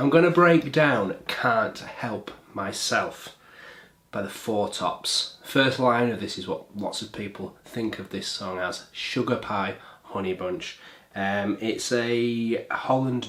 I'm going to break down Can't Help Myself by the Four Tops. First line of this is what lots of people think of this song as, Sugar Pie Honey Bunch. It's a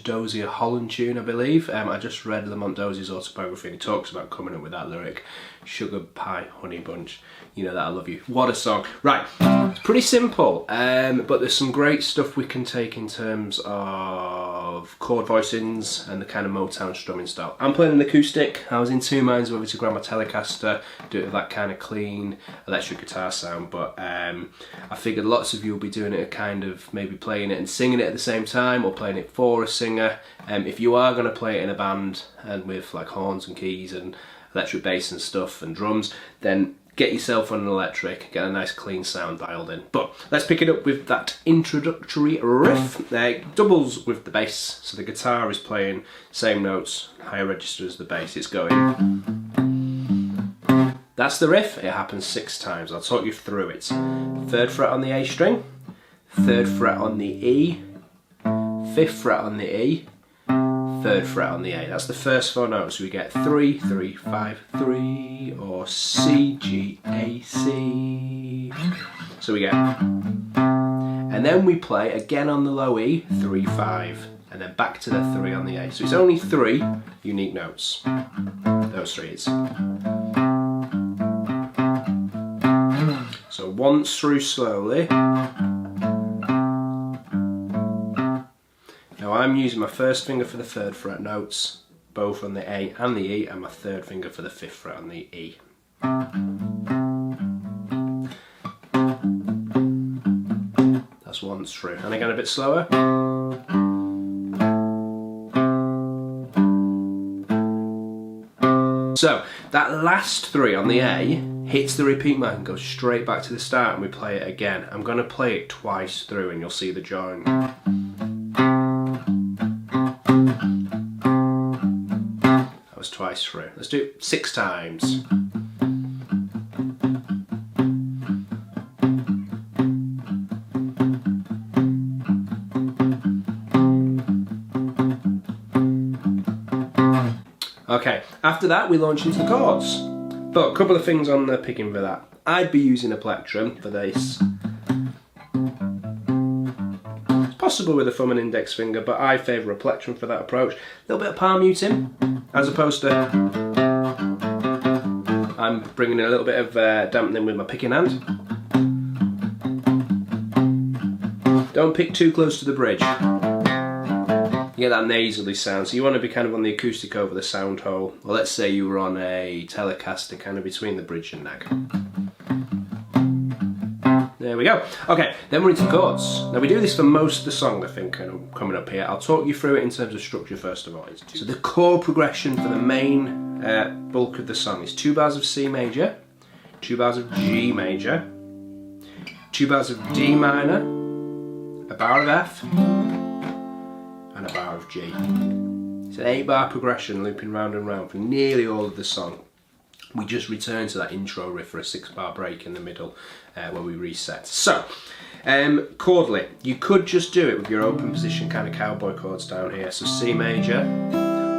Dozier Holland tune, I believe. I just read Lamont Dozier's autobiography and he talks about coming up with that lyric, Sugar Pie Honey Bunch. You know that I love you. What a song. Right, it's pretty simple, but there's some great stuff we can take in terms of chord voicings and the kind of Motown strumming style. I'm playing an acoustic. I was in two minds whether to grab my Telecaster, do it with that kind of clean electric guitar sound, but I figured lots of you will be doing it kind of maybe playing it and singing it at the same time, or playing it for a singer. If you are going to play it in a band and with like horns and keys and electric bass and stuff and drums, then get yourself on an electric, get a nice clean sound dialed in. But let's pick it up with that introductory riff. It doubles with the bass, so the guitar is playing same notes, higher register as the bass. It's going. That's the riff. It happens 6 times. I'll talk you through it. 3rd fret on the A string, 3rd fret on the E, 5th fret on the E, 3rd fret on the A. That's the first 4 notes. We get 3, 3, 5, 3, or C, G, A, C. So we get, and then we play again on the low E, 3, 5, and then back to the 3 on the A. So it's only 3 unique notes. Those 3 is. So once through slowly. Now I'm using my first finger for the 3rd fret notes, both on the A and the E, and my 3rd finger for the 5th fret on the E. That's once through. And again a bit slower. So that last 3 on the A hits the repeat mark and goes straight back to the start, and we play it again. I'm going to play it twice through and you'll see the join. Twice through. Let's do it 6 times. Okay, after that we launch into the chords. But a couple of things on the picking for that. I'd be using a plectrum for this. It's possible with a thumb and index finger, but I favour a plectrum for that approach. A little bit of palm muting, as opposed to I'm bringing in a little bit of dampening with my picking hand. Don't pick too close to the bridge. You get that nasally sound, so you want to be kind of on the acoustic over the sound hole. Well, let's say you were on a Telecaster kind of between the bridge and neck. There we go. Okay, then we're into chords. Now we do this for most of the song, I think, coming up here. I'll talk you through it in terms of structure first of all. So the chord progression for the main bulk of the song is 2 bars of C major, 2 bars of G major, 2 bars of D minor, a bar of F, and a bar of G. It's an 8-bar progression looping round and round for nearly all of the song. We just return to that intro riff for a 6-bar break in the middle where we reset. So, chordally, you could just do it with your open position kind of cowboy chords down here. So C major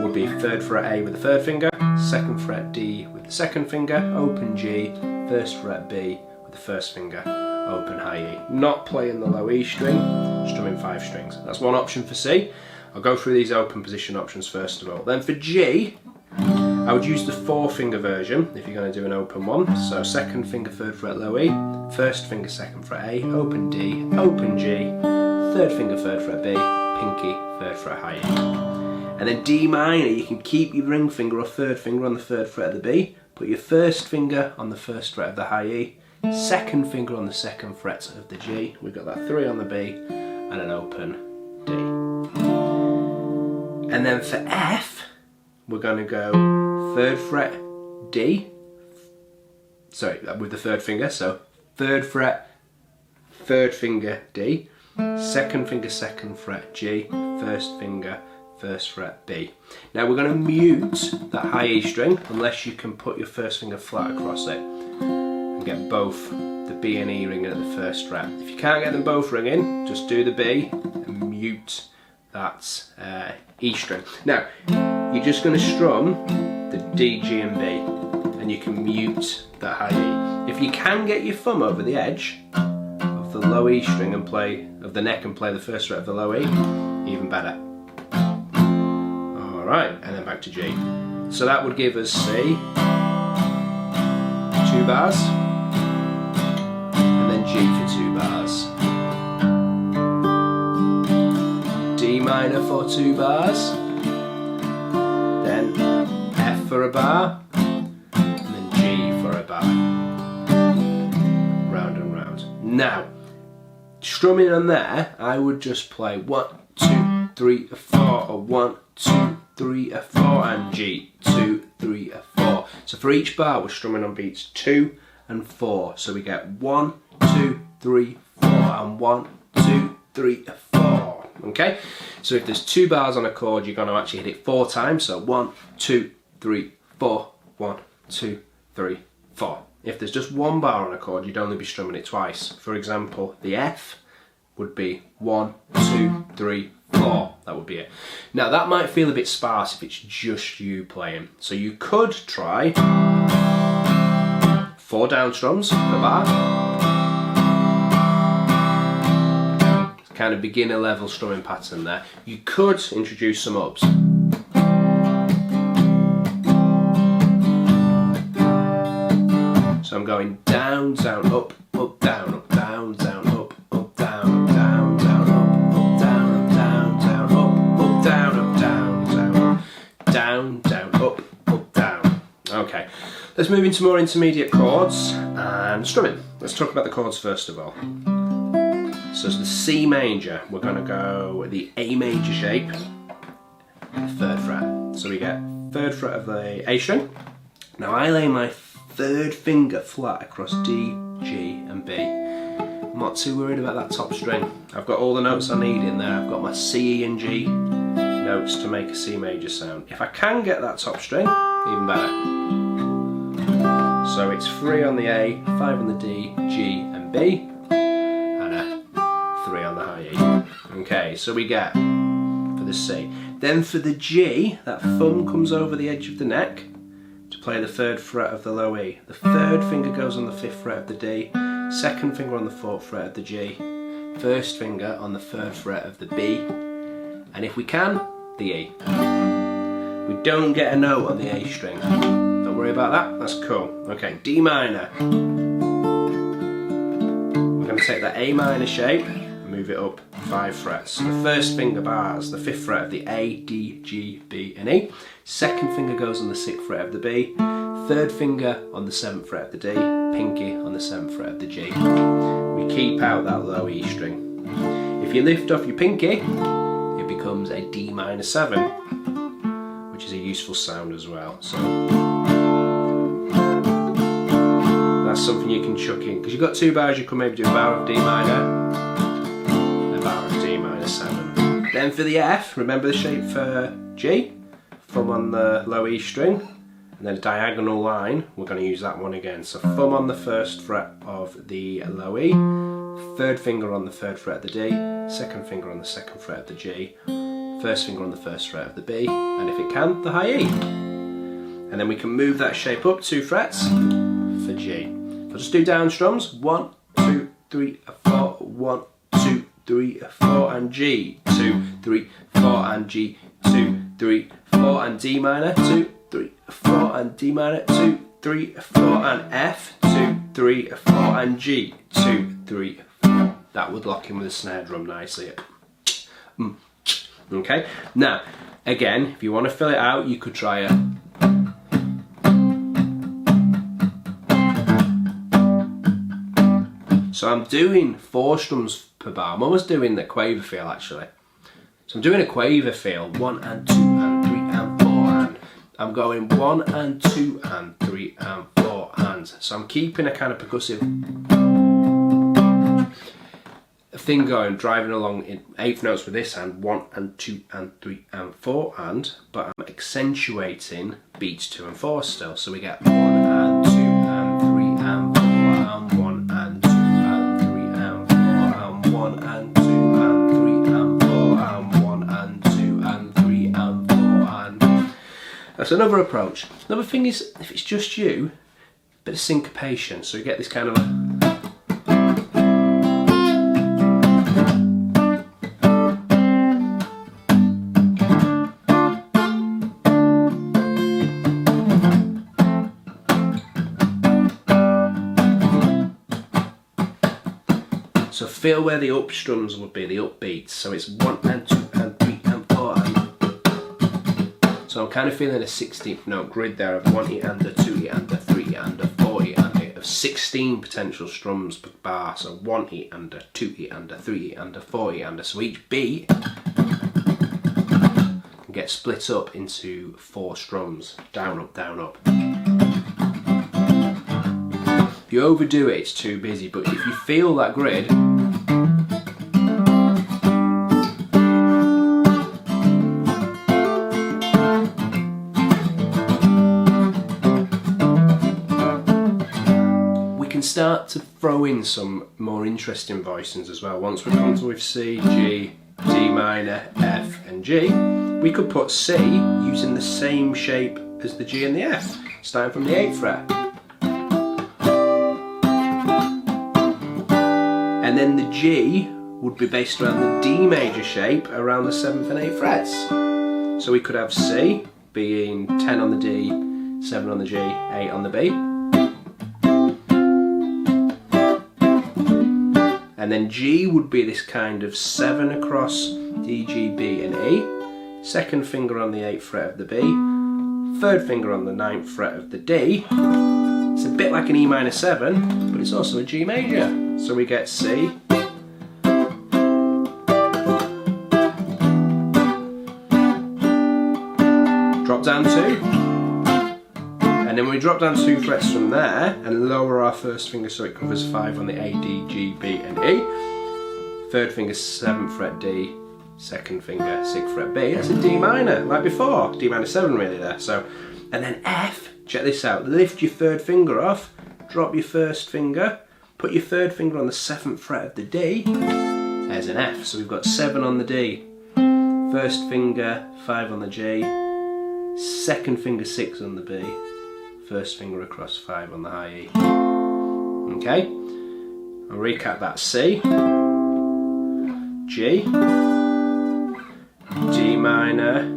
would be 3rd fret A with the 3rd finger, 2nd fret D with the 2nd finger, open G, 1st fret B with the 1st finger, open high E. Not playing the low E string, strumming 5 strings. That's one option for C. I'll go through these open position options first of all. Then for G, I would use the 4-finger version if you're going to do an open one. So 2nd finger 3rd fret low E, 1st finger 2nd fret A, open D, open G, 3rd finger 3rd fret B, pinky 3rd fret high E. And then D minor, you can keep your ring finger or 3rd finger on the 3rd fret of the B, put your 1st finger on the 1st fret of the high E, 2nd finger on the 2nd fret of the G. We've got that 3 on the B and an open D. And then for F, we're going to go 3rd fret D, sorry, with the 3rd finger, so 3rd fret, 3rd finger D, 2nd finger 2nd fret G, 1st finger 1st fret B. Now we're going to mute that high E string unless you can put your 1st finger flat across it and get both the B and E ringing at the 1st fret. If you can't get them both ringing, just do the B and mute that E string. Now, you're just going to strum the D, G and B, and you can mute that high E. If you can get your thumb over the edge of the low E string and play, of the neck, and play the first fret of the low E, even better. Alright, and then back to G. So that would give us C, 2 bars, and then G for 2 bars. D minor for 2 bars, then F for a bar, and then G for a bar. Round and round. Now, strumming on there, I would just play 1, 2, 3, 4, or 1, 2, 3, 4, and G, 2, 3, 4. So for each bar, we're strumming on beats 2 and 4. So we get 1, 2, 3, 4, and 1, 2, 3, 4. Okay? So if there's 2 bars on a chord, you're going to actually hit it 4 times. So 1, 2, 3, 4, 1, 2, 3, 4. If there's just 1 bar on a chord, you'd only be strumming it twice. For example, the F would be 1, 2, 3, 4. That would be it. Now that might feel a bit sparse if it's just you playing. So you could try 4 down strums per bar. Kind of beginner level strumming pattern there. You could introduce some ups. So I'm going down, down, up, up, down, up, down, down, up, up, down, down, down, up, up, down, down, down, up, down, down, down, down, up, down. Okay, let's move into more intermediate chords and strumming. Let's talk about the chords first of all. So as the C major, we're going to go the A major shape, the 3rd fret. So we get 3rd fret of the A string. Now I lay my 3rd finger flat across D, G and B. I'm not too worried about that top string. I've got all the notes I need in there. I've got my C, E and G notes to make a C major sound. If I can get that top string, even better. So it's 3 on the A, 5 on the D, G and B, and a 3 on the high E. Okay, so we get for the C. Then for the G, that thumb comes over the edge of the neck to play the 3rd fret of the low E. The 3rd finger goes on the 5th fret of the D, 2nd finger on the 4th fret of the G, 1st finger on the 3rd fret of the B, and if we can, the E. We don't get a note on the A string. Don't worry about that, that's cool. Okay, D minor. We're going to take that A minor shape and move it up 5 frets. The 1st finger bars the 5th fret of the A, D, G, B and E. 2nd finger goes on the 6th fret of the B. 3rd finger on the 7th fret of the D. Pinky on the 7th fret of the G. We keep out that low E string. If you lift off your pinky, it becomes a D minor 7, which is a useful sound as well. So that's something you can chuck in, because you've got 2 bars. You could maybe do a bar of D minor, a bar of D minor 7. Then for the F, remember the shape for G? Thumb on the low E string, and then a diagonal line. We're going to use that one again. So thumb on the 1st fret of the low E, 3rd finger on the 3rd fret of the D, 2nd finger on the 2nd fret of the G, 1st finger on the 1st fret of the B, and if it can, the high E. And then we can move that shape up 2 frets for G. I'll just do down strums. 1, 2, 3, 4, 1, 2, 3, 4, and G. 2, 3, 4, and G. 2, 3, 4, and D minor. 2, 3, 4, and D minor. 2, 3, 4, and F. 2, 3, 4, and G. 2, 3, 4. That would lock in with a snare drum nicely. Okay. Now, again, if you want to fill it out, you could try a. So I'm doing 4 strums per bar. I'm almost doing the quaver feel actually. So I'm doing a quaver feel, 1 and 2 and 3 and 4 and I'm going 1 and 2 and 3 and 4 and. So I'm keeping a kind of percussive thing going, driving along in 8th notes with this hand, 1 and 2 and 3 and 4 and, but I'm accentuating beats 2 and 4 still. So we get 1 and 2 and 3 and 4 and 1 and 2 and 3 and 4 and 1 and 2 and 3 and 4 and 1 and 2 and 3 and 4 and. That's another approach. Another thing is, if it's just you, a bit of syncopation, so you get this kind of so feel where the up strums would be, the up beats. So it's 1 and 2 and 3 and 4 and... So I'm kind of feeling a 16th note grid there of 1E and a 2E and a 3E and a 4E and a of 16 potential strums per bar. So 1E and a 2E and a 3E and a 4E and a... So each beat can get split up into 4 strums. Down, up, down, up. If you overdo it, it's too busy, but if you feel that grid, we can start to throw in some more interesting voicings as well. Once we've gone to with C, G, D minor, F and G, we could put C using the same shape as the G and the F, starting from the 8th fret. And then the G would be based around the D major shape around the 7th and 8th frets. So we could have C being 10 on the D, 7 on the G, 8 on the B. And then G would be this kind of 7 across D, G, B and E. 2nd finger on the 8th fret of the B. 3rd finger on the 9th fret of the D. It's a bit like an E minor 7, but it's also a G major. So we get C, drop down 2, and then we drop down 2 frets from there and lower our 1st finger so it covers 5 on the A, D, G, B and E. 3rd finger 7th fret D, 2nd finger 6th fret B. That's a D minor, like before, D minor 7 really there. So, and then F, check this out, lift your 3rd finger off, drop your 1st finger, put your 3rd finger on the 7th fret of the D, there's an F. So we've got 7 on the D, 1st finger 5 on the G, 2nd finger 6 on the B, 1st finger across 5 on the high E. Okay, I'll recap that. C, G, D minor,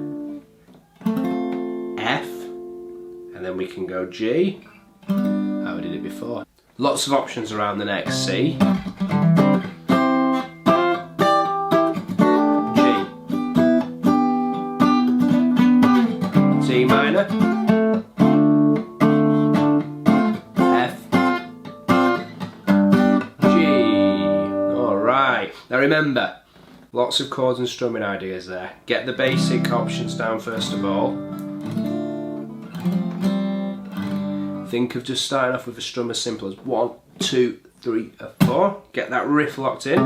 F, and then we can go G, how we did it before. Lots of options around the neck. C, G, D minor, F, G. Alright, now remember, lots of chords and strumming ideas there. Get the basic options down first of all. Think of just starting off with a strum as simple as 1, 2, 3, 4. Get that riff locked in.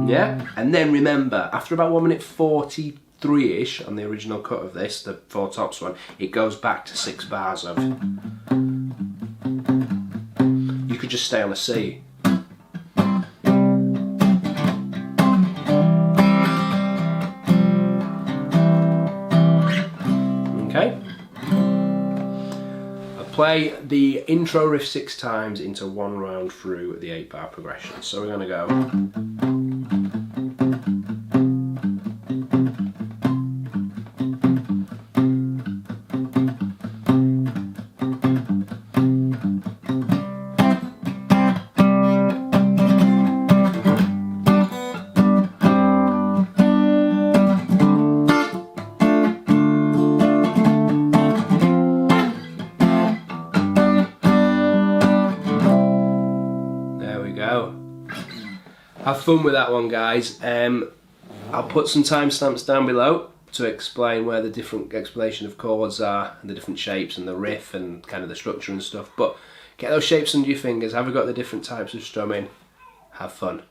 Yeah, and then remember, after about 1 minute 43-ish on the original cut of this, the 4 tops one, it goes back to 6 bars of. You could just stay on a C. Okay. Play the intro riff 6 times into 1 round through the 8-bar progression. So we're going to go. Have fun with that one, guys. I'll put some timestamps down below to explain where the different explanation of chords are and the different shapes and the riff and kind of the structure and stuff. But get those shapes under your fingers. Have a go at the different types of strumming. Have fun.